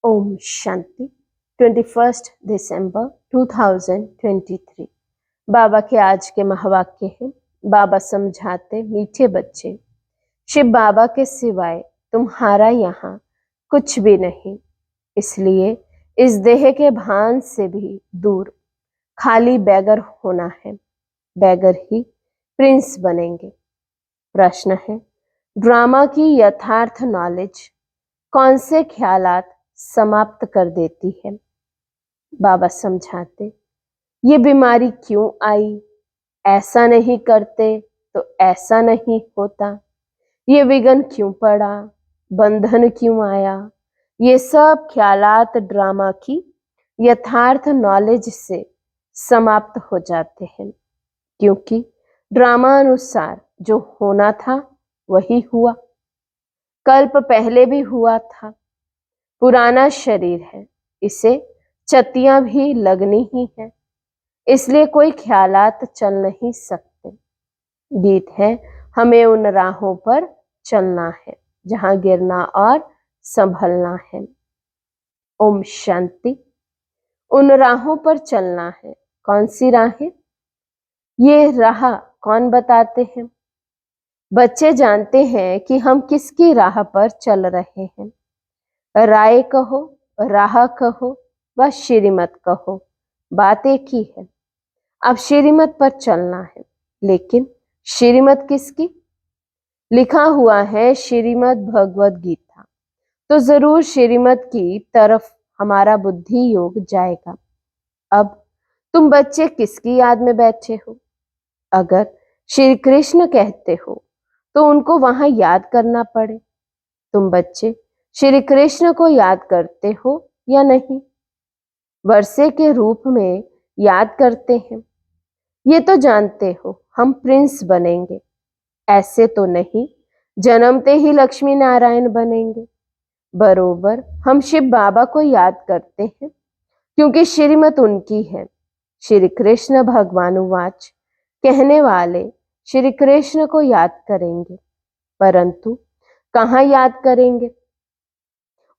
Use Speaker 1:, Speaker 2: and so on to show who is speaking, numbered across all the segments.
Speaker 1: ओम शांति। 21 दिसंबर 2023 बाबा के आज के महावाक्य हैं। बाबा समझाते, मीठे बच्चे, शिव बाबा के सिवाय तुम्हारा यहाँ कुछ भी नहीं, इसलिए इस देह के भान से भी दूर खाली बैगर होना है। बैगर ही प्रिंस बनेंगे। प्रश्न है, ड्रामा की यथार्थ नॉलेज कौन से ख्यालात समाप्त कर देती है? बाबा समझाते, ये बीमारी क्यों आई, ऐसा नहीं करते तो ऐसा नहीं होता, ये विघ्न क्यों पड़ा, बंधन क्यों आया, ये सब ख्यालात ड्रामा की यथार्थ नॉलेज से समाप्त हो जाते हैं, क्योंकि ड्रामा अनुसार जो होना था वही हुआ। कल्प पहले भी हुआ था। पुराना शरीर है, इसे चतियां भी लगनी ही है, इसलिए कोई ख्यालात चल नहीं सकते। गीत है, हमें उन राहों पर चलना है जहां गिरना और संभलना है। ओम शांति। उन राहों पर चलना है। कौन सी राहें? ये राह कौन बताते हैं? बच्चे जानते हैं कि हम किसकी राह पर चल रहे हैं। राय कहो, राह कहो व श्रीमत कहो, बात एक ही है। अब श्रीमत पर चलना है, लेकिन श्रीमत किसकी? लिखा हुआ है श्रीमद् भगवद गीता, तो जरूर श्रीमत की तरफ हमारा बुद्धि योग जाएगा। अब तुम बच्चे किसकी याद में बैठे हो? अगर श्री कृष्ण कहते हो तो उनको वहां याद करना पड़े। तुम बच्चे श्री कृष्ण को याद करते हो या नहीं? वर्षे के रूप में याद करते हैं। ये तो जानते हो हम प्रिंस बनेंगे, ऐसे तो नहीं जन्मते ही लक्ष्मी नारायण बनेंगे। बरोबर हम शिव बाबा को याद करते हैं, क्योंकि श्रीमत उनकी है। श्री कृष्ण भगवानुवाच कहने वाले श्री कृष्ण को याद करेंगे, परंतु कहाँ याद करेंगे?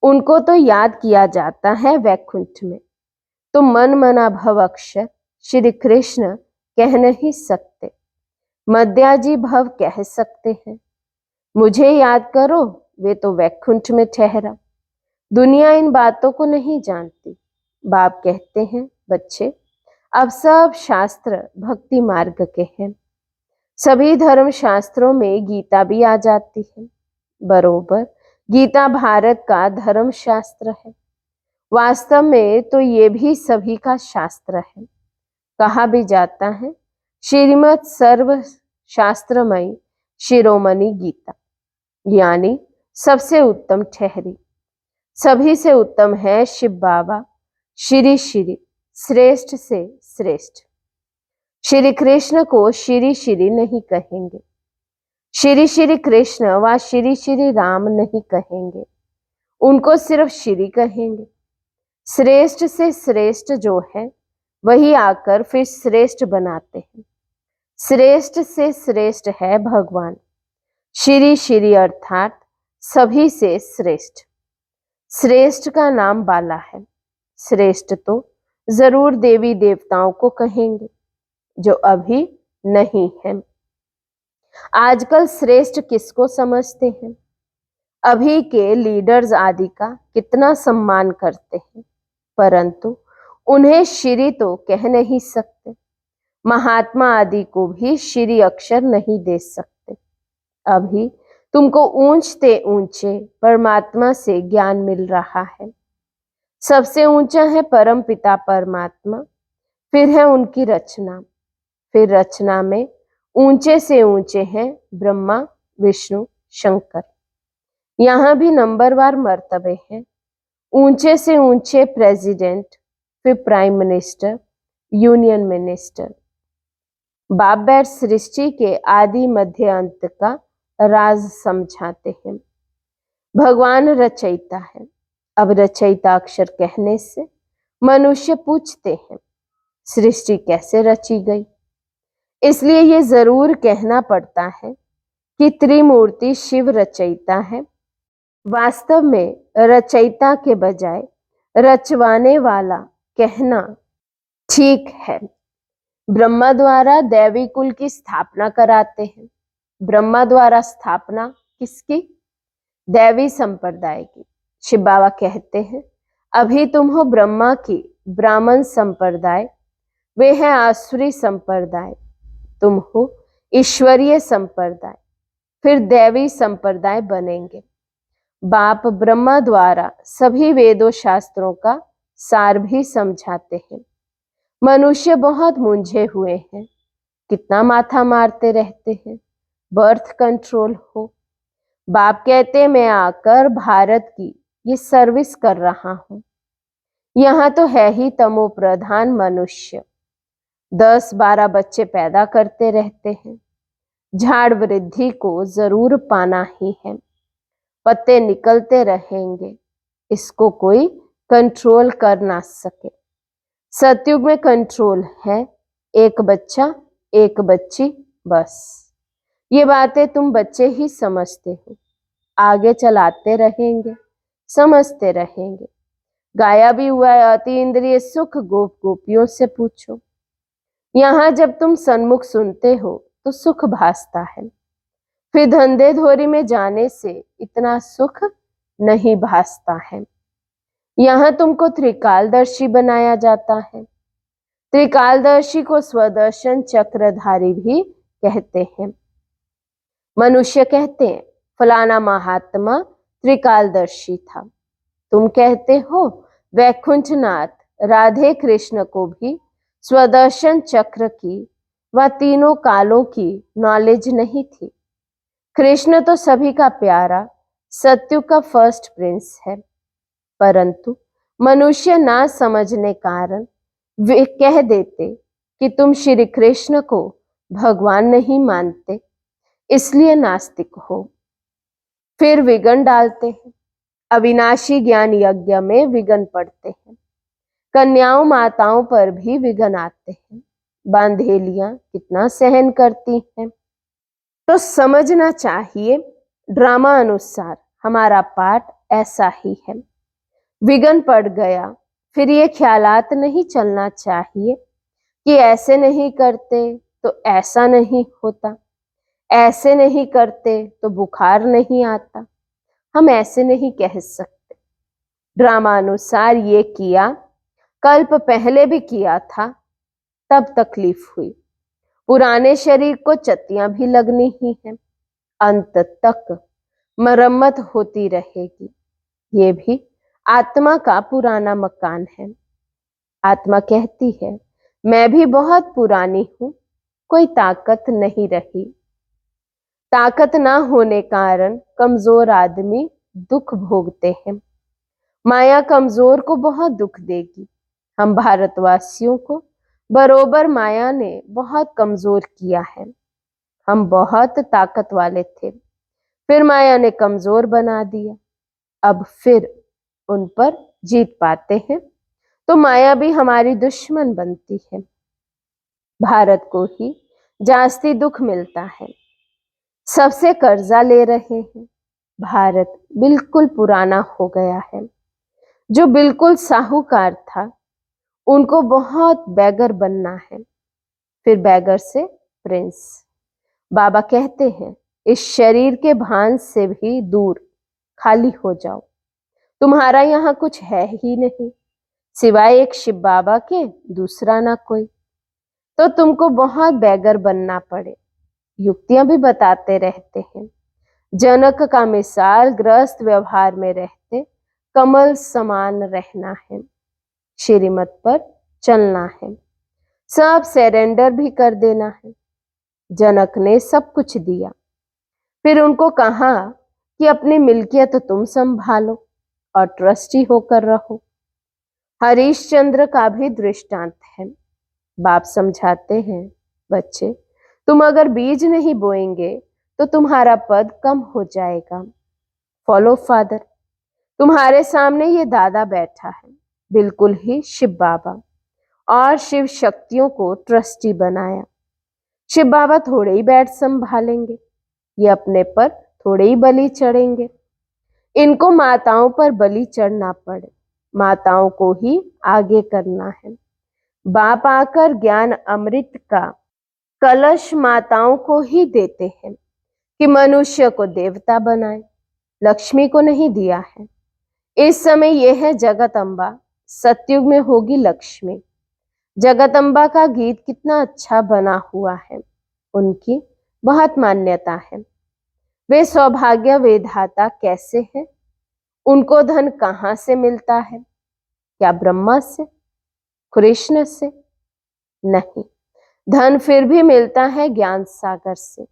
Speaker 1: उनको तो याद किया जाता है वैकुंठ में, तो मन मना भव अक्षर श्री कृष्ण कह नहीं सकते। मध्याजी भव कह सकते हैं। मुझे याद करो, वे तो वैकुंठ में ठहरा। दुनिया इन बातों को नहीं जानती। बाप कहते हैं, बच्चे अब सब शास्त्र भक्ति मार्ग के हैं। सभी धर्म शास्त्रों में गीता भी आ जाती है। बरोबर गीता भारत का धर्म शास्त्र है। वास्तव में तो ये भी सभी का शास्त्र है। कहा भी जाता है, श्रीमद् सर्व शास्त्रमयी शिरोमणि गीता, यानी सबसे उत्तम ठहरी। सभी से उत्तम है शिव बाबा, श्री श्री श्रेष्ठ से श्रेष्ठ। श्री कृष्ण को श्री श्री नहीं कहेंगे, श्री श्री कृष्ण व श्री श्री राम नहीं कहेंगे, उनको सिर्फ श्री कहेंगे। श्रेष्ठ से श्रेष्ठ जो है वही आकर फिर श्रेष्ठ बनाते हैं। श्रेष्ठ से श्रेष्ठ है भगवान। श्री श्री अर्थात सभी से श्रेष्ठ। श्रेष्ठ का नाम बाला है। श्रेष्ठ तो जरूर देवी देवताओं को कहेंगे, जो अभी नहीं है। आजकल श्रेष्ठ किसको समझते हैं? अभी के लीडर्स आदि का कितना सम्मान करते हैं, परंतु उन्हें श्री तो कह नहीं सकते। महात्मा आदि को भी श्री अक्षर नहीं दे सकते। अभी तुमको ऊंचते ऊंचे परमात्मा से ज्ञान मिल रहा है। सबसे ऊंचा है परम पिता परमात्मा, फिर है उनकी रचना, फिर रचना में ऊंचे से ऊंचे हैं ब्रह्मा विष्णु शंकर। यहाँ भी नंबरवार मर्तबे हैं। ऊंचे से ऊंचे प्रेसिडेंट, फिर प्राइम मिनिस्टर, यूनियन मिनिस्टर। बाप बैठ सृष्टि के आदि मध्य अंत का राज समझाते हैं। भगवान रचयिता है। अब रचयिता अक्षर कहने से मनुष्य पूछते हैं, सृष्टि कैसे रची गई? इसलिए ये जरूर कहना पड़ता है कि त्रिमूर्ति शिव रचयिता है। वास्तव में रचयिता के बजाय रचवाने वाला कहना ठीक है। ब्रह्मा द्वारा दैवी कुल की स्थापना कराते हैं। ब्रह्मा द्वारा स्थापना किसकी? दैवी संप्रदाय की। शिव बाबा कहते हैं अभी तुम हो ब्रह्मा की ब्राह्मण संप्रदाय, वे हैं आसुरी संप्रदाय, तुम हो ईश्वरीय संप्रदाय, फिर दैवी संप्रदाय बनेंगे। बाप ब्रह्मा द्वारा सभी वेदों शास्त्रों का सार भी समझाते हैं। मनुष्य बहुत मूंझे हुए हैं, कितना माथा मारते रहते हैं, बर्थ कंट्रोल हो। बाप कहते मैं आकर भारत की ये सर्विस कर रहा हूं। यहाँ तो है ही तमो प्रधान मनुष्य, 10-12 बच्चे पैदा करते रहते हैं। झाड़ वृद्धि को जरूर पाना ही है, पत्ते निकलते रहेंगे, इसको कोई कंट्रोल कर ना सके। सतयुग में कंट्रोल है, एक बच्चा एक बच्ची बस। ये बातें तुम बच्चे ही समझते हो, आगे चलाते रहेंगे, समझते रहेंगे। गाया भी हुआ है अति इंद्रिय सुख गोप गोपियों से पूछो। यहाँ जब तुम सन्मुख सुनते हो तो सुख भासता है, फिर धंधे धोरी में जाने से इतना सुख नहीं भासता है। यहाँ तुमको त्रिकालदर्शी बनाया जाता है। त्रिकालदर्शी को स्वदर्शन चक्रधारी भी कहते हैं। मनुष्य कहते हैं फलाना महात्मा त्रिकालदर्शी था। तुम कहते हो वैकुंठनाथ राधे कृष्ण को भी स्वदर्शन चक्र की व तीनों कालों की नॉलेज नहीं थी। कृष्ण तो सभी का प्यारा सत्युग का फर्स्ट प्रिंस है, परंतु मनुष्य ना समझने कारण वे कह देते कि तुम श्री कृष्ण को भगवान नहीं मानते, इसलिए नास्तिक हो। फिर विघ्न डालते हैं, अविनाशी ज्ञान यज्ञ में विघ्न पड़ते हैं। कन्याओं माताओं पर भी विघ्न आते हैं। बांधेलियां कितना सहन करती हैं। तो समझना चाहिए ड्रामा अनुसार हमारा पाठ ऐसा ही है। विघ्न पड़ गया, फिर ये ख्यालात नहीं चलना चाहिए कि ऐसे नहीं करते तो ऐसा नहीं होता, ऐसे नहीं करते तो बुखार नहीं आता। हम ऐसे नहीं कह सकते। ड्रामा अनुसार ये किया, कल्प पहले भी किया था, तब तकलीफ हुई। पुराने शरीर को चत्तियां भी लगनी ही है, अंत तक मरम्मत होती रहेगी। ये भी आत्मा का पुराना मकान है। आत्मा कहती है मैं भी बहुत पुरानी हूं, कोई ताकत नहीं रही। ताकत ना होने कारण कमजोर आदमी दुख भोगते हैं। माया कमजोर को बहुत दुख देगी। हम भारतवासियों को बरोबर माया ने बहुत कमजोर किया है। हम बहुत ताकत वाले थे, फिर माया ने कमजोर बना दिया। अब फिर उन पर जीत पाते हैं तो माया भी हमारी दुश्मन बनती है। भारत को ही जास्ती दुख मिलता है, सबसे कर्जा ले रहे हैं। भारत बिल्कुल पुराना हो गया है। जो बिल्कुल साहूकार था उनको बहुत बैगर बनना है, फिर बैगर से प्रिंस। बाबा कहते हैं इस शरीर के भान से भी दूर खाली हो जाओ। तुम्हारा यहाँ कुछ है ही नहीं, सिवाय एक शिव बाबा के दूसरा ना कोई। तो तुमको बहुत बैगर बनना पड़े। युक्तियां भी बताते रहते हैं। जनक का मिसाल गृहस्थ व्यवहार में रहते कमल समान रहना है, श्रीमत पर चलना है, सब सरेंडर भी कर देना है। जनक ने सब कुछ दिया, फिर उनको कहा कि अपनी मिल्कियत तुम संभालो और ट्रस्टी होकर रहो। हरिश्चंद्र का भी दृष्टांत है। बाप समझाते हैं बच्चे तुम अगर बीज नहीं बोएंगे तो तुम्हारा पद कम हो जाएगा। Follow father. तुम्हारे सामने ये दादा बैठा है, बिल्कुल ही शिव बाबा, और शिव शक्तियों को ट्रस्टी बनाया। शिव बाबा थोड़े ही बैठ संभालेंगे, ये अपने पर थोड़े ही बलि चढ़ेंगे। इनको माताओं पर बलि चढ़ना पड़े, माताओं को ही आगे करना है। बाप आकर ज्ञान अमृत का कलश माताओं को ही देते हैं कि मनुष्य को देवता बनाए, लक्ष्मी को नहीं दिया है। इस समय यह है जगत अम्बा, सतयुग में होगी लक्ष्मी। जगदम्बा का गीत कितना अच्छा बना हुआ है, उनकी बहुत मान्यता है। वे सौभाग्य विधाता कैसे हैं? उनको धन कहाँ से मिलता है? क्या ब्रह्मा से, कृष्ण से? नहीं, धन फिर भी मिलता है ज्ञान सागर से।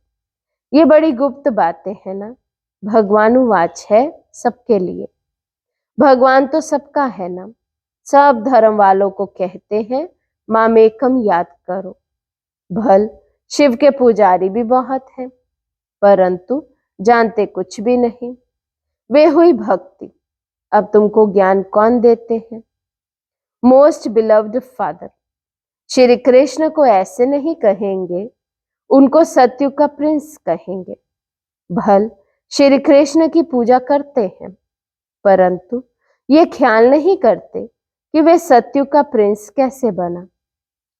Speaker 1: ये बड़ी गुप्त बातें हैं ना। भगवानुवाच है सबके लिए। भगवान तो सबका है ना। सब धर्म वालों को कहते हैं मामेकम याद करो। भल शिव के पुजारी भी बहुत हैं, परंतु जानते कुछ भी नहीं। वे हुई भक्ति। अब तुमको ज्ञान कौन देते हैं? Most beloved father. Shri Krishna को ऐसे नहीं कहेंगे, उनको सत्ययुग का प्रिंस कहेंगे। भल श्री कृष्ण की पूजा करते हैं, परंतु ये ख्याल नहीं करते कि वे सत्ययुग का प्रिंस कैसे बना।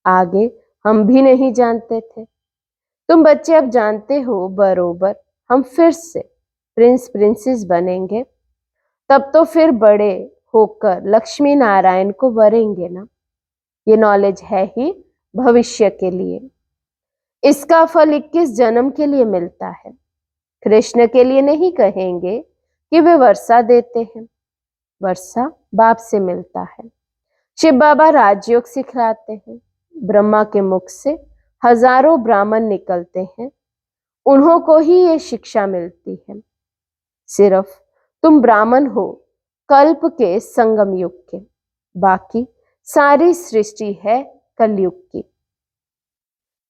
Speaker 1: आगे हम भी नहीं जानते थे, तुम बच्चे अब जानते हो बरोबर। हम फिर से प्रिंस प्रिंसेस बनेंगे, तब तो फिर बड़े होकर लक्ष्मी नारायण को वरेंगे ना। ये नॉलेज है ही भविष्य के लिए। इसका फल 21 जन्म के लिए मिलता है। कृष्ण के लिए नहीं कहेंगे कि वे वर्षा देते हैं, वर्षा बाप से मिलता है। शिव बाबा राजयोग सिखलाते हैं। ब्रह्मा के मुख से हजारों ब्राह्मण निकलते हैं, उन्हों को ही ये शिक्षा मिलती है। सिर्फ तुम ब्राह्मण हो कल्प के संगम युग के, बाकी सारी सृष्टि है कलयुग की।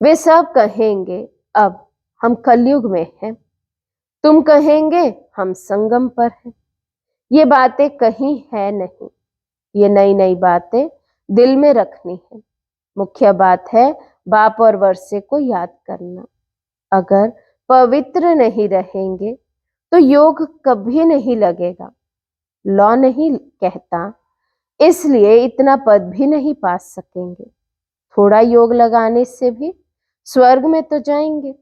Speaker 1: वे सब कहेंगे अब हम कलयुग में हैं, तुम कहेंगे हम संगम पर हैं। ये बातें कहीं है नहीं, ये नई नई बातें दिल में रखनी है। मुख्य बात है बाप और वर्षे को याद करना। अगर पवित्र नहीं रहेंगे तो योग कभी नहीं लगेगा। लॉ नहीं कहता, इसलिए इतना पद भी नहीं पा सकेंगे। थोड़ा योग लगाने से भी स्वर्ग में तो जाएंगे।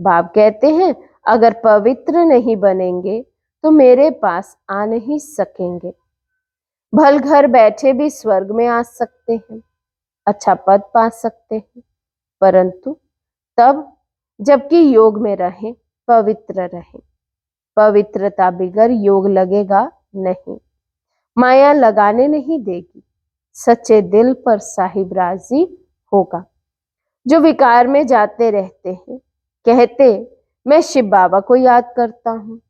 Speaker 1: बाप कहते हैं अगर पवित्र नहीं बनेंगे तो मेरे पास आ नहीं सकेंगे। भल घर बैठे भी स्वर्ग में आ सकते हैं, अच्छा पद पा सकते हैं, परंतु तब जबकि योग में रहें, पवित्र रहें। पवित्रता बिगर योग लगेगा नहीं, माया लगाने नहीं देगी। सच्चे दिल पर साहिब राजी होगा। जो विकार में जाते रहते हैं, कहते मैं शिव बाबा को याद करता हूँ,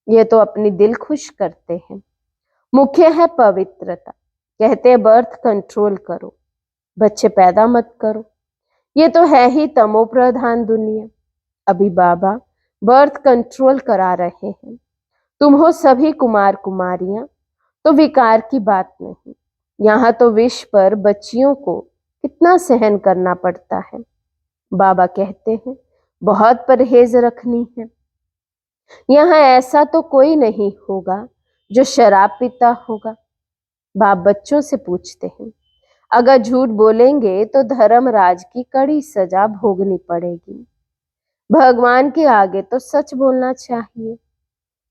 Speaker 1: ये तो अपनी दिल खुश करते हैं। मुख्य है पवित्रता। कहते बर्थ कंट्रोल करो, बच्चे पैदा मत करो। ये तो है ही तमो प्रधान दुनिया। अभी बाबा बर्थ कंट्रोल करा रहे हैं। तुम हो सभी कुमार कुमारियां, तो विकार की बात नहीं। यहाँ तो विष पर बच्चियों को कितना सहन करना पड़ता है। बाबा कहते हैं बहुत परहेज रखनी है। यहाँ ऐसा तो कोई नहीं होगा जो शराब पीता होगा। बाप बच्चों से पूछते हैं अगर झूठ बोलेंगे तो धर्मराज की कड़ी सजा भोगनी पड़ेगी। भगवान के आगे तो सच बोलना चाहिए।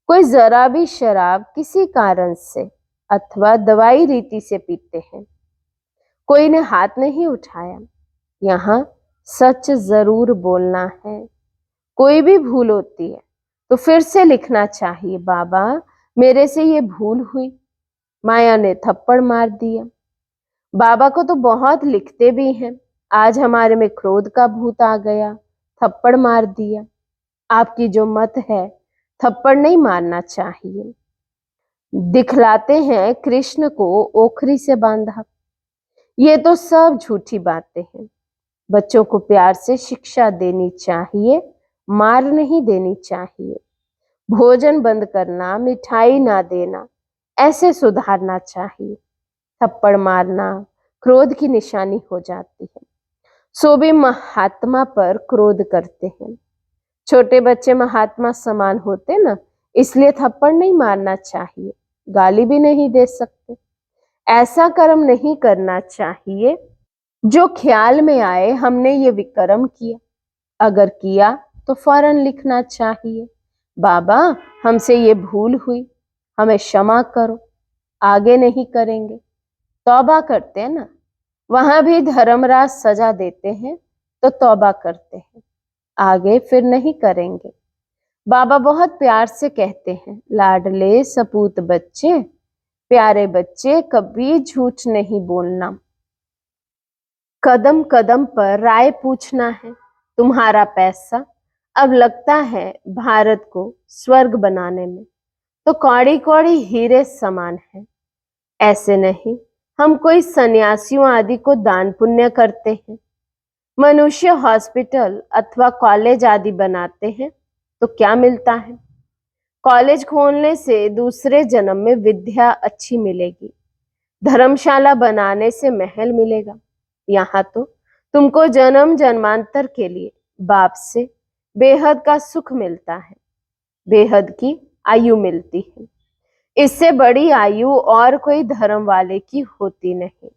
Speaker 1: कोई जरा भी शराब किसी कारण से अथवा दवाई रीति से पीते हैं, कोई ने हाथ नहीं उठाया। यहाँ सच जरूर बोलना है। कोई भी भूल होती है तो फिर से लिखना चाहिए बाबा मेरे से ये भूल हुई, माया ने थप्पड़ मार दिया। बाबा को तो बहुत लिखते भी हैं, आज हमारे में क्रोध का भूत आ गया, थप्पड़ मार दिया। आपकी जो मत है थप्पड़ नहीं मारना चाहिए। दिखलाते हैं कृष्ण को ओखरी से बांधा। ये तो सब झूठी बातें हैं। बच्चों को प्यार से शिक्षा देनी चाहिए, मार नहीं देनी चाहिए। भोजन बंद करना, मिठाई ना देना, ऐसे सुधारना चाहिए। थप्पड़ मारना क्रोध की निशानी हो जाती है। सो भी महात्मा पर क्रोध करते हैं। छोटे बच्चे महात्मा समान होते ना, इसलिए थप्पड़ नहीं मारना चाहिए, गाली भी नहीं दे सकते। ऐसा कर्म नहीं करना चाहिए जो ख्याल में आए हमने ये विकर्म किया। अगर किया तो फौरन लिखना चाहिए, बाबा हमसे ये भूल हुई, हमें क्षमा करो, आगे नहीं करेंगे। तौबा करते हैं ना, वहां भी धर्मराज सजा देते हैं तो तौबा करते हैं, आगे फिर नहीं करेंगे। बाबा बहुत प्यार से कहते हैं, लाडले सपूत बच्चे, प्यारे बच्चे, कभी झूठ नहीं बोलना, कदम कदम पर राय पूछना है। तुम्हारा पैसा अब लगता है भारत को स्वर्ग बनाने में, तो कौड़ी कौड़ी हीरे समान है। ऐसे नहीं, हम कोई सन्यासियों आदि को दान पुण्य करते हैं। मनुष्य हॉस्पिटल अथवा कॉलेज आदि बनाते हैं तो क्या मिलता है? कॉलेज खोलने से दूसरे जन्म में विद्या अच्छी मिलेगी, धर्मशाला बनाने से महल मिलेगा। यहाँ तो तुमको जन्म जन्मांतर के लिए बाप से बेहद का सुख मिलता है, बेहद की आयु मिलती है। इससे बड़ी आयु और कोई धर्म वाले की होती नहीं।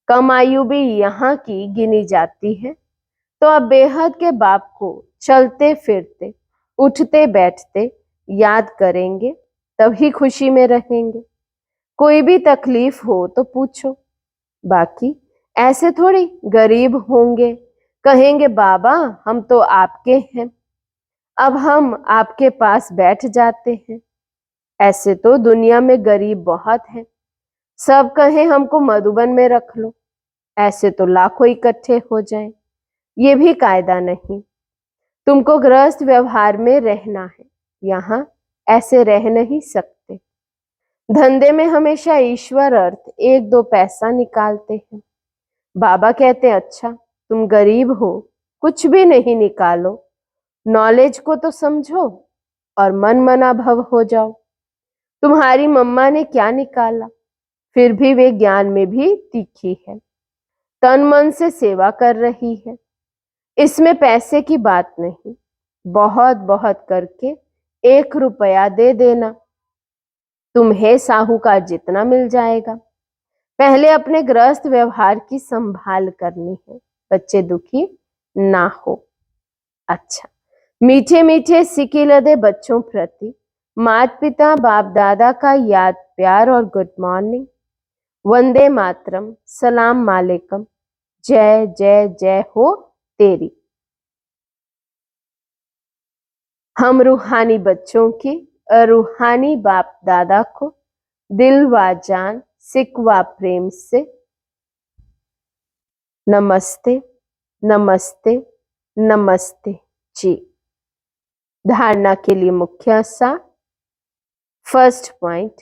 Speaker 1: कम आयु भी यहाँ की गिनी जाती है। तो अब बेहद के बाप को चलते फिरते उठते बैठते याद करेंगे, तभी खुशी में रहेंगे। कोई भी तकलीफ हो तो पूछो, बाकी ऐसे थोड़ी गरीब होंगे, कहेंगे बाबा हम तो आपके हैं, अब हम आपके पास बैठ जाते हैं। ऐसे तो दुनिया में गरीब बहुत हैं, सब कहें हमको मधुबन में रख लो, ऐसे तो लाखों इकट्ठे हो जाएं। ये भी कायदा नहीं। तुमको गृहस्थ व्यवहार में रहना है, यहाँ ऐसे रह नहीं सकते। धंधे में हमेशा ईश्वर अर्थ 1-2 पैसा निकालते हैं। बाबा कहते हैं, अच्छा तुम गरीब हो, कुछ भी नहीं निकालो, नॉलेज को तो समझो और मन मना भव हो जाओ। तुम्हारी मम्मा ने क्या निकाला, फिर भी वे ज्ञान में भी तीखी है, तन मन से सेवा कर रही है। इसमें पैसे की बात नहीं, बहुत बहुत करके 1 रुपया दे देना, तुम्हें साहूकार जितना मिल जाएगा। पहले अपने गृहस्थ व्यवहार की संभाल करनी है, बच्चे दुखी ना हो। अच्छा, मीठे मीठे सिकिलदे बच्चों प्रति माता पिता बाप दादा का याद प्यार और गुड मॉर्निंग, वंदे मातरम, सलाम वालेकुम, जय जय जय हो तेरी। हम रूहानी बच्चों की रूहानी बाप दादा को दिल व जान सिक व प्रेम से नमस्ते नमस्ते नमस्ते जी। धारणा के लिए मुख्य सार, फर्स्ट पॉइंट,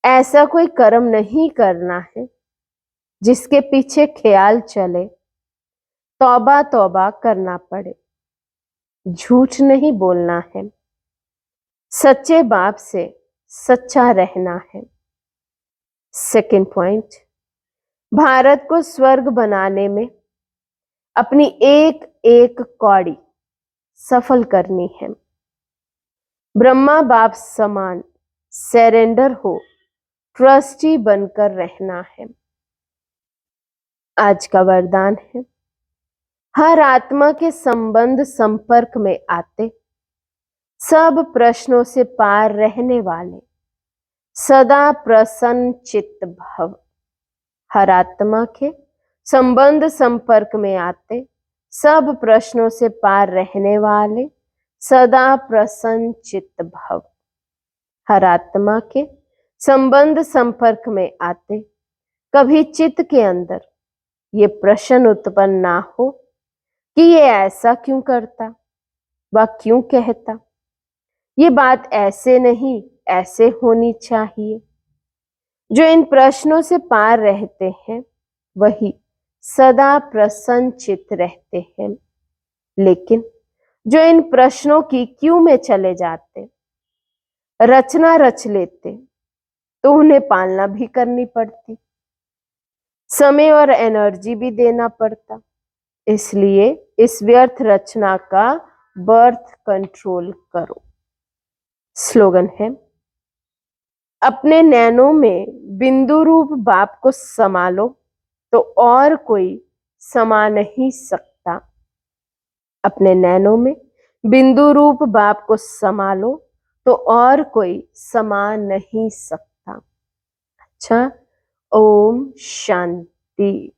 Speaker 1: ऐसा कोई कर्म नहीं करना है जिसके पीछे ख्याल चले, तौबा तौबा करना पड़े, झूठ नहीं बोलना है, सच्चे बाप से सच्चा रहना है। सेकंड पॉइंट, भारत को स्वर्ग बनाने में अपनी एक एक कौड़ी सफल करनी है। ब्रह्मा बाप समान सरेंडर हो, ट्रस्टी बनकर रहना है। आज का वरदान है, हर आत्मा के संबंध संपर्क में आते, सब प्रश्नों से पार रहने वाले, सदा प्रसन्न चित्त भव। हर आत्मा के संबंध संपर्क में आते, सब प्रश्नों से पार रहने वाले, सदा प्रसन्न चित्त भव। हर आत्मा के संबंध संपर्क में आते, कभी चित्त के अंदर ये प्रश्न उत्पन्न ना हो कि ये ऐसा क्यों करता, वह क्यों कहता, ये बात ऐसे नहीं ऐसे होनी चाहिए। जो इन प्रश्नों से पार रहते हैं वही सदा प्रसन्न चित्त रहते हैं। लेकिन जो इन प्रश्नों की क्यों में चले जाते, रचना रच लेते, तो उन्हें पालना भी करनी पड़ती, समय और एनर्जी भी देना पड़ता। इसलिए इस व्यर्थ रचना का बर्थ कंट्रोल करो। स्लोगन है, अपने नैनों में बिंदु रूप बाप को समा लो तो और कोई समा नहीं सकता। अपने नैनों में बिंदु रूप बाप को समा लो तो और कोई समा नहीं सकता। अच्छा, ओम शांति।